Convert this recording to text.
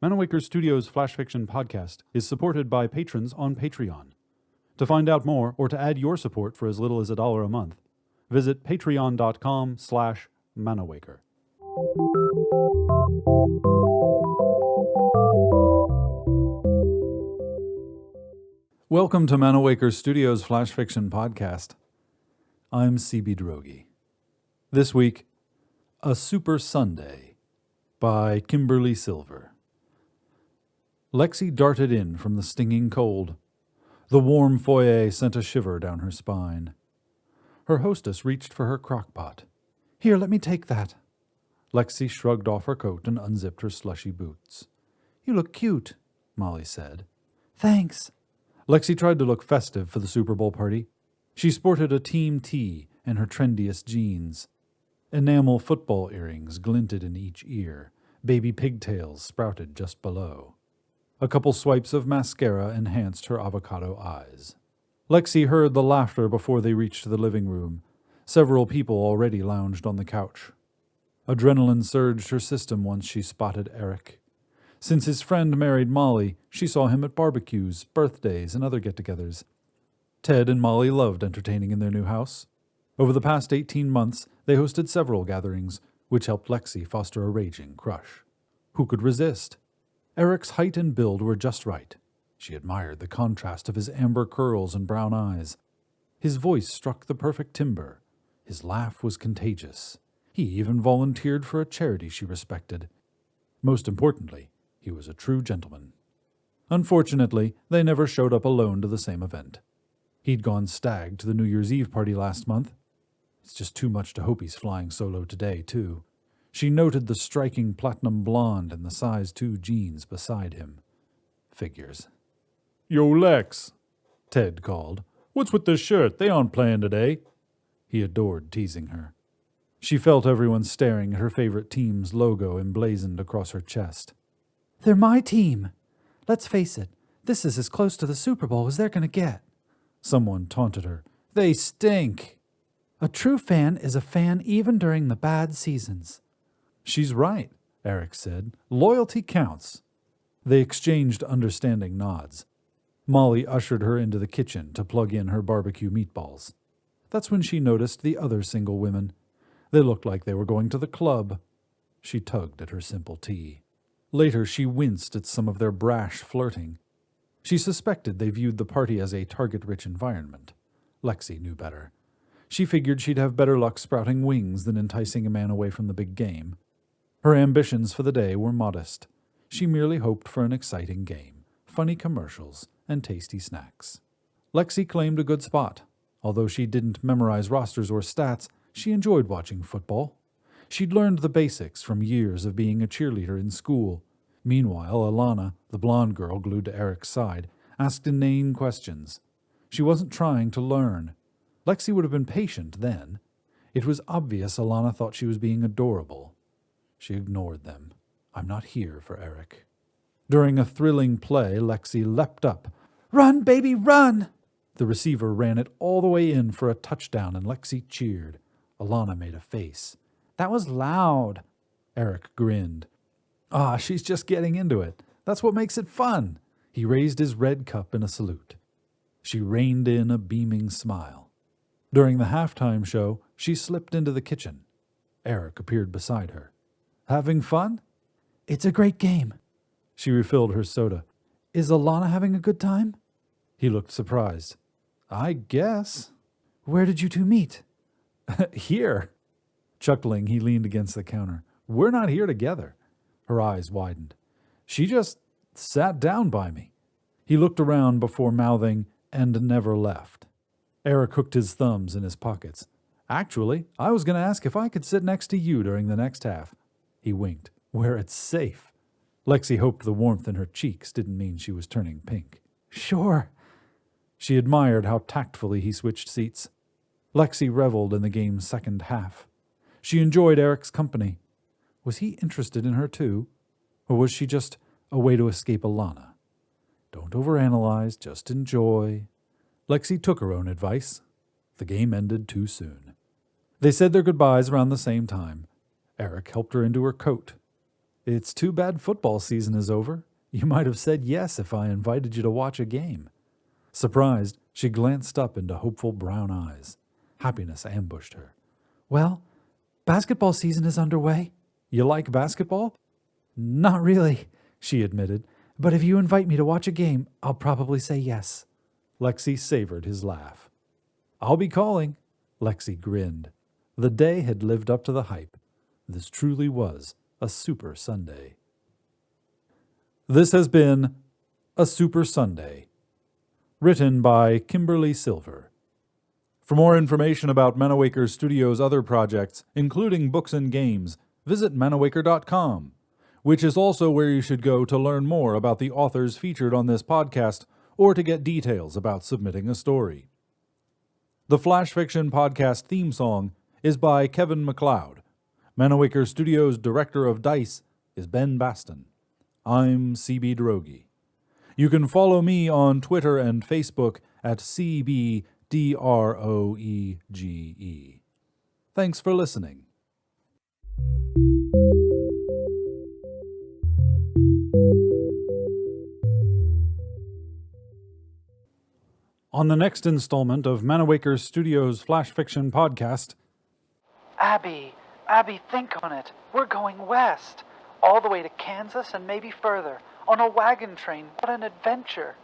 Manawaker Studios Flash Fiction podcast is supported by patrons on Patreon. To find out more or to add your support for as little as $1 a month, visit patreon.com/Manawaker. Welcome to Manawaker Studios Flash Fiction podcast. I'm CB Drogi. This week, A Super Sunday by Kimberly Silver. Lexi darted in from the stinging cold. The warm foyer sent a shiver down her spine. Her hostess reached for her crock-pot. "Here, let me take that." Lexi shrugged off her coat and unzipped her slushy boots. "You look cute," Molly said. "Thanks." Lexi tried to look festive for the Super Bowl party. She sported a team tee and her trendiest jeans. Enamel football earrings glinted in each ear. Baby pigtails sprouted just below. A couple swipes of mascara enhanced her avocado eyes. Lexi heard the laughter before they reached the living room. Several people already lounged on the couch. Adrenaline surged her system once she spotted Eric. Since his friend married Molly, she saw him at barbecues, birthdays, and other get-togethers. Ted and Molly loved entertaining in their new house. Over the past 18 months, they hosted several gatherings, which helped Lexi foster a raging crush. Who could resist? Eric's height and build were just right. She admired the contrast of his amber curls and brown eyes. His voice struck the perfect timbre. His laugh was contagious. He even volunteered for a charity she respected. Most importantly, he was a true gentleman. Unfortunately, they never showed up alone to the same event. He'd gone stag to the New Year's Eve party last month. It's just too much to hope he's flying solo today, too. She noted the striking platinum blonde and the size 2 jeans beside him. Figures. "Yo, Lex," Ted called. "What's with this shirt? They aren't playing today." He adored teasing her. She felt everyone staring at her favorite team's logo emblazoned across her chest. "They're my team. Let's face it, this is as close to the Super Bowl as they're going to get." Someone taunted her. "They stink." "A true fan is a fan even during the bad seasons." "She's right," Eric said. "Loyalty counts." They exchanged understanding nods. Molly ushered her into the kitchen to plug in her barbecue meatballs. That's when she noticed the other single women. They looked like they were going to the club. She tugged at her simple tea. Later, she winced at some of their brash flirting. She suspected they viewed the party as a target-rich environment. Lexi knew better. She figured she'd have better luck sprouting wings than enticing a man away from the big game. Her ambitions for the day were modest. She merely hoped for an exciting game, funny commercials, and tasty snacks. Lexi claimed a good spot. Although she didn't memorize rosters or stats, she enjoyed watching football. She'd learned the basics from years of being a cheerleader in school. Meanwhile, Alana, the blonde girl glued to Eric's side, asked inane questions. She wasn't trying to learn. Lexi would have been patient then. It was obvious Alana thought she was being adorable. She ignored them. "I'm not here for Eric." During a thrilling play, Lexi leapt up. "Run, baby, run!" The receiver ran it all the way in for a touchdown, and Lexi cheered. Alana made a face. "That was loud." Eric grinned. She's just getting into it. That's what makes it fun." He raised his red cup in a salute. She reined in a beaming smile. During the halftime show, she slipped into the kitchen. Eric appeared beside her. "Having fun?" "It's a great game." She refilled her soda. "Is Alana having a good time?" He looked surprised. "I guess." "Where did you two meet?" "Here." Chuckling, he leaned against the counter. "We're not here together." Her eyes widened. "She just sat down by me." He looked around before mouthing, "and never left." Eric hooked his thumbs in his pockets. "Actually, I was going to ask if I could sit next to you during the next half." He winked. "Where it's safe." Lexi hoped the warmth in her cheeks didn't mean she was turning pink. "Sure." She admired how tactfully he switched seats. Lexi reveled in the game's second half. She enjoyed Eric's company. Was he interested in her too? Or was she just a way to escape Alana? Don't overanalyze, just enjoy. Lexi took her own advice. The game ended too soon. They said their goodbyes around the same time. Eric helped her into her coat. It's too bad football season is over. You might have said yes if I invited you to watch a game. Surprised, she glanced up into hopeful brown eyes. Happiness ambushed her. Well, basketball season is underway. You like basketball? Not really, she admitted, but if you invite me to watch a game, I'll probably say yes. Lexi savored his laugh. I'll be calling. Lexi grinned. The day had lived up to the hype. This truly was a Super Sunday. This has been A Super Sunday, written by Kimberly Silver. For more information about Manawaker Studios' other projects, including books and games, visit manawaker.com, which is also where you should go to learn more about the authors featured on this podcast or to get details about submitting a story. The Flash Fiction Podcast theme song is by Kevin MacLeod. Manawaker Studios' Director of Dice is Ben Baston. I'm CB Droege. You can follow me on Twitter and Facebook at CBDROEGE. Thanks for listening. On the next installment of Manawaker Studios' Flash Fiction Podcast... Abby, think on it. We're going west. All the way to Kansas and maybe further. On a wagon train. What an adventure.